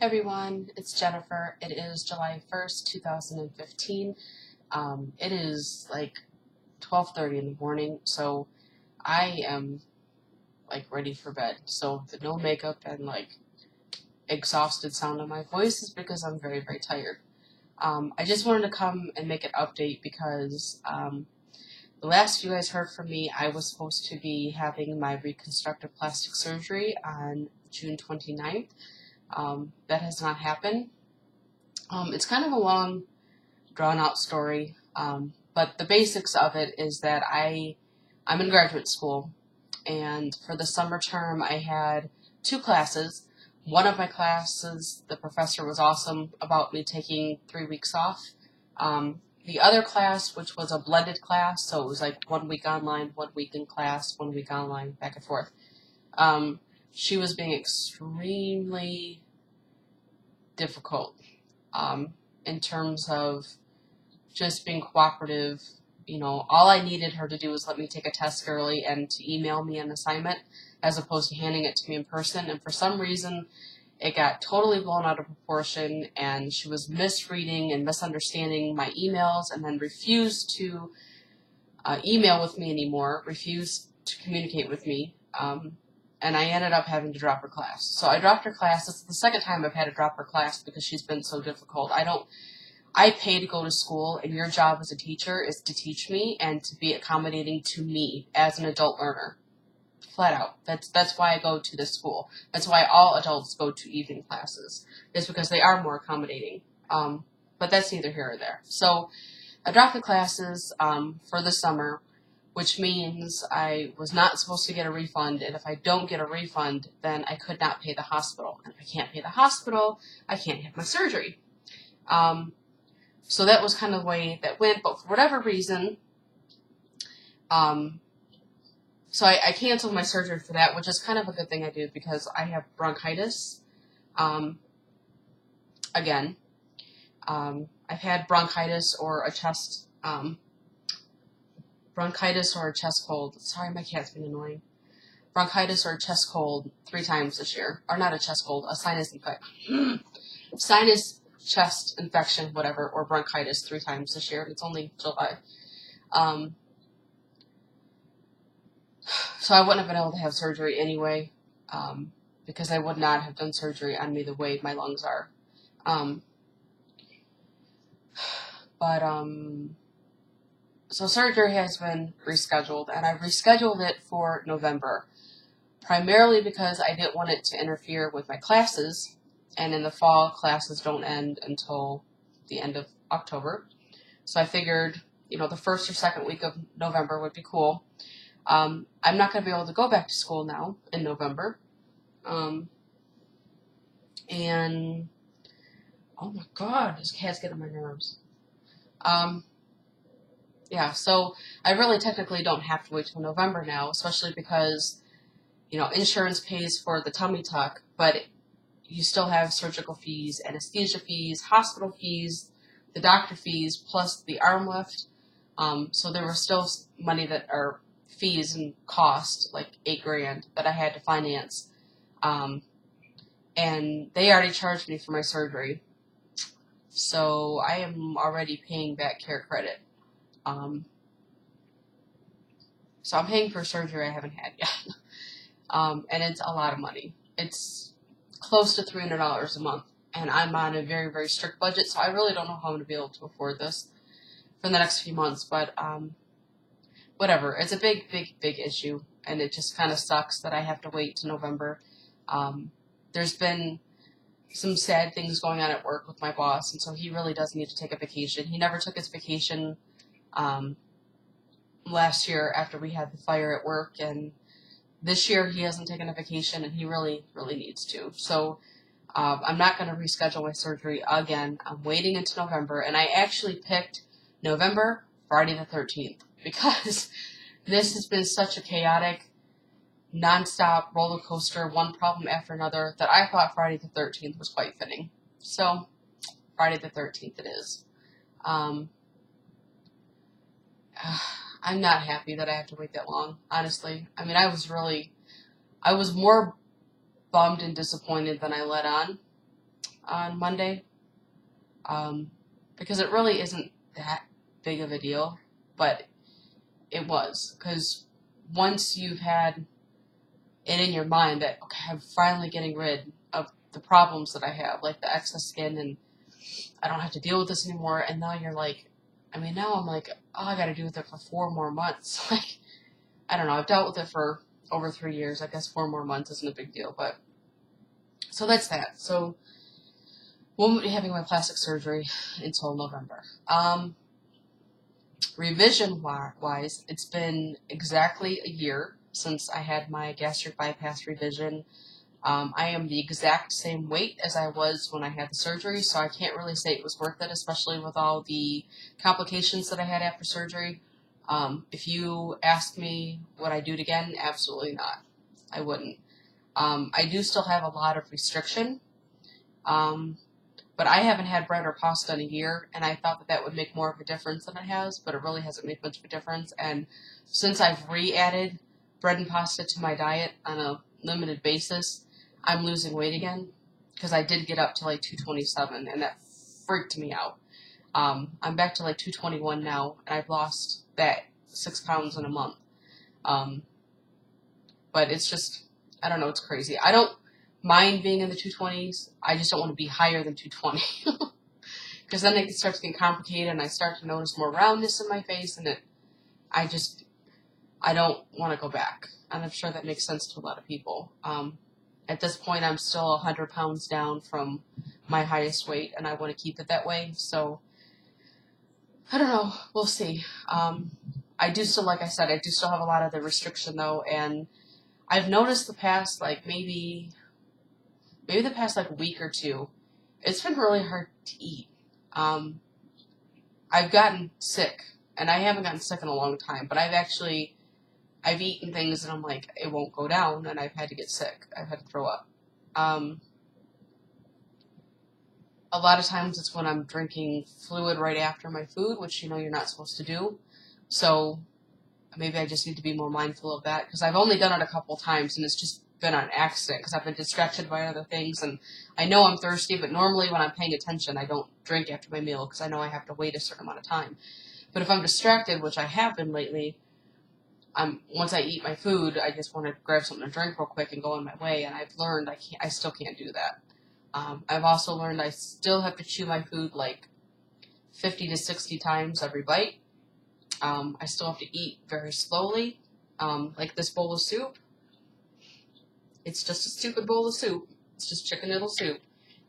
Everyone, it's Jennifer. It is July 1st, 2015. It is like 12:30 in the morning, so I am like ready for bed. So the no makeup and like exhausted sound of my voice is because I'm very, very tired. I just wanted to come and make an update because the last you guys heard from me, I was supposed to be having my reconstructive plastic surgery on June 29th. That has not happened. It's kind of a long, drawn-out story, but the basics of it is that I'm in graduate school, and for the summer term, I had two classes. One of my classes, the professor was awesome about me taking 3 weeks off. The other class, which was a blended class, so it was like 1 week online, 1 week in class, 1 week online, back and forth. She was being extremely difficult in terms of just being cooperative. You know, all I needed her to do was let me take a test early and to email me an assignment as opposed to handing it to me in person. And for some reason, it got totally blown out of proportion, and she was misreading and misunderstanding my emails and then refused to email with me anymore, refused to communicate with me. And I ended up having to drop her class. So I dropped her class. This is the second time I've had to drop her class because she's been so difficult. I pay to go to school, and your job as a teacher is to teach me and to be accommodating to me as an adult learner. Flat out. That's why I go to this school. That's why all adults go to evening classes. It's because they are more accommodating. But that's neither here or there. So I dropped the classes for the summer, which means I was not supposed to get a refund, and if I don't get a refund, then I could not pay the hospital. And if I can't pay the hospital, I can't have my surgery. So that was kind of the way that went, but for whatever reason, so I canceled my surgery for that, which is kind of a good thing I did because I have bronchitis. Again, I've had bronchitis or a chest cold. Sorry, my cat's been annoying. Bronchitis or a chest cold 3 times this year. Or not a chest cold, a sinus infection. Sinus, chest infection, whatever, or bronchitis 3 times this year. And it's only July. So I wouldn't have been able to have surgery anyway, because I would not have done surgery on me the way my lungs are. So surgery has been rescheduled, and I rescheduled it for November, primarily because I didn't want it to interfere with my classes, and in the fall, classes don't end until the end of October. So I figured, the first or second week of November would be cool. I'm not going to be able to go back to school now in November. And, oh my God, this cat's getting on my nerves. Yeah, so I really technically don't have to wait till November now, especially because, insurance pays for the tummy tuck, but you still have surgical fees, anesthesia fees, hospital fees, the doctor fees, plus the arm lift. So there was still money fees and cost, like $8,000 that I had to finance. And they already charged me for my surgery. So I am already paying back care credit. So I'm paying for surgery I haven't had yet. And it's a lot of money. It's close to $300 a month. And I'm on a very, very strict budget, so I really don't know how I'm going to be able to afford this for the next few months. But whatever. It's a big, big, big issue, and it just kind of sucks that I have to wait to November. There's been some sad things going on at work with my boss, and so he really does need to take a vacation. He never took his vacation last year after we had the fire at work, and this year he hasn't taken a vacation, and he really, really needs to. So I'm not going to reschedule my surgery again. I'm waiting until November, and I actually picked November, Friday the 13th. Because this has been such a chaotic, nonstop roller coaster, one problem after another, that I thought Friday the 13th was quite fitting. So, Friday the 13th it is. I'm not happy that I have to wait that long, honestly. I mean, I was more bummed and disappointed than I let on. on Monday, because it really isn't that big of a deal, but it was, because once you've had it in your mind that, okay, I'm finally getting rid of the problems that I have, like the excess skin, and I don't have to deal with this anymore, and now you're like, now I'm like, oh, I gotta deal with it for 4 more months. Like, I don't know, I've dealt with it for over 3 years. I guess 4 more months isn't a big deal, but, so that's that. So, won't be having my plastic surgery until November. Revision-wise, it's been exactly a year since I had my gastric bypass revision. I am the exact same weight as I was when I had the surgery, so I can't really say it was worth it, especially with all the complications that I had after surgery. If you ask me would I do it again, absolutely not. I wouldn't. I do still have a lot of restriction, but I haven't had bread or pasta in a year, and I thought that that would make more of a difference than it has, but it really hasn't made much of a difference. And since I've re-added bread and pasta to my diet on a limited basis, I'm losing weight again, because I did get up to like 227, and that freaked me out. I'm back to like 221 now, and I've lost that 6 pounds in a month. But it's just, I don't know, it's crazy. I don't mind being in the 220s. I just don't want to be higher than 220. Because then it starts getting complicated, and I start to notice more roundness in my face, and I don't want to go back. And I'm sure that makes sense to a lot of people. At this point, I'm still 100 pounds down from my highest weight, and I want to keep it that way. So, I don't know. We'll see. I do still, like I said, I do still have a lot of the restriction, though, and I've noticed the past, like, maybe the past, like, week or two, it's been really hard to eat. I've gotten sick, and I haven't gotten sick in a long time, but I've eaten things, and I'm like, it won't go down, and I've had to get sick. I've had to throw up. A lot of times it's when I'm drinking fluid right after my food, which, you're not supposed to do. So maybe I just need to be more mindful of that, because I've only done it a couple times, and it's just been on accident, because I've been distracted by other things, and I know I'm thirsty, but normally when I'm paying attention, I don't drink after my meal, because I know I have to wait a certain amount of time. But if I'm distracted, which I have been lately, once I eat my food, I just want to grab something to drink real quick and go on my way, and I've learned I still can't do that. I've also learned I still have to chew my food like 50 to 60 times every bite. I still have to eat very slowly. Like this bowl of soup, it's just a stupid bowl of soup. It's just chicken noodle soup.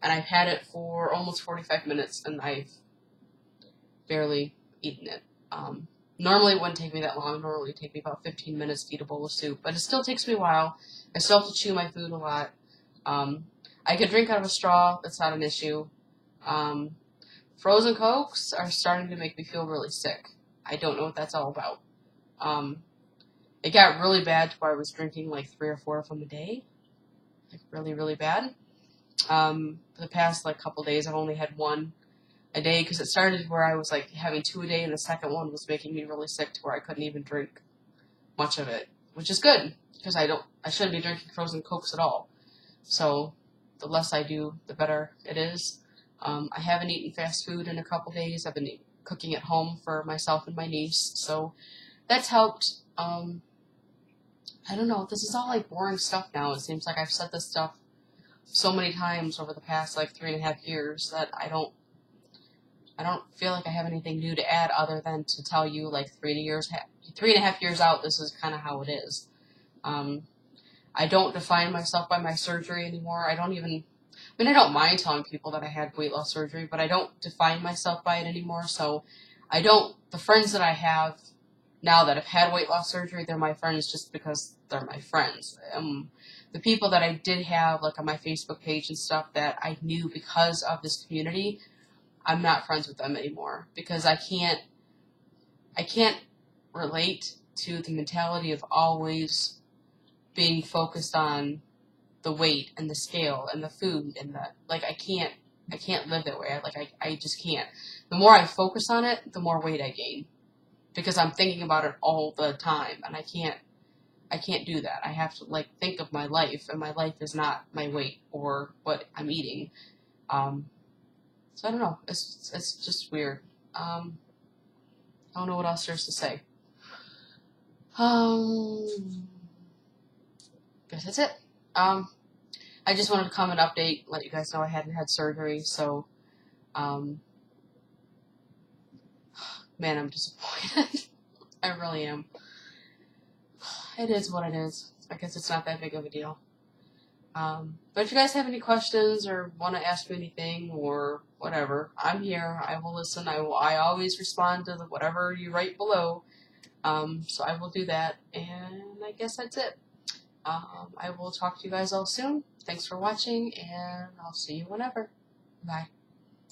And I've had it for almost 45 minutes, and I've barely eaten it. Normally it wouldn't take me that long. Normally it would take me about 15 minutes to eat a bowl of soup. But it still takes me a while. I still have to chew my food a lot. I could drink out of a straw. That's not an issue. Frozen Cokes are starting to make me feel really sick. I don't know what that's all about. It got really bad to where I was drinking like 3 or 4 of them a day. Like really, really bad. The past like couple days I've only had 1 a day, because it started where I was like having 2 a day, and the second one was making me really sick to where I couldn't even drink much of it, which is good, because I shouldn't be drinking frozen Cokes at all. So the less I do, the better it is. I haven't eaten fast food in a couple days. I've been cooking at home for myself and my niece, so that's helped. I don't know, this is all like boring stuff now. It seems like I've said this stuff so many times over the past like 3.5 years that I don't feel like I have anything new to add, other than to tell you, like, 3.5 years out, this is kind of how it is. I don't define myself by my surgery anymore. I don't mind telling people that I had weight loss surgery, but I don't define myself by it anymore. So the friends that I have now that have had weight loss surgery, they're my friends just because they're my friends. The people that I did have, like, on my Facebook page and stuff that I knew because of this community, I'm not friends with them anymore, because I can't relate to the mentality of always being focused on the weight and the scale and the food and I can't live that way. I just can't. The more I focus on it, the more weight I gain, because I'm thinking about it all the time, and I can't do that. I have to think of my life, and my life is not my weight or what I'm eating. So I don't know. It's just weird. I don't know what else there's to say. Guess that's it. I just wanted to come and update, let you guys know I hadn't had surgery. So, man, I'm disappointed. I really am. It is what it is. I guess it's not that big of a deal. But if you guys have any questions or want to ask me anything or whatever, I'm here. I will listen. I always respond to whatever you write below. So I will do that. And I guess that's it. I will talk to you guys all soon. Thanks for watching, and I'll see you whenever. Bye.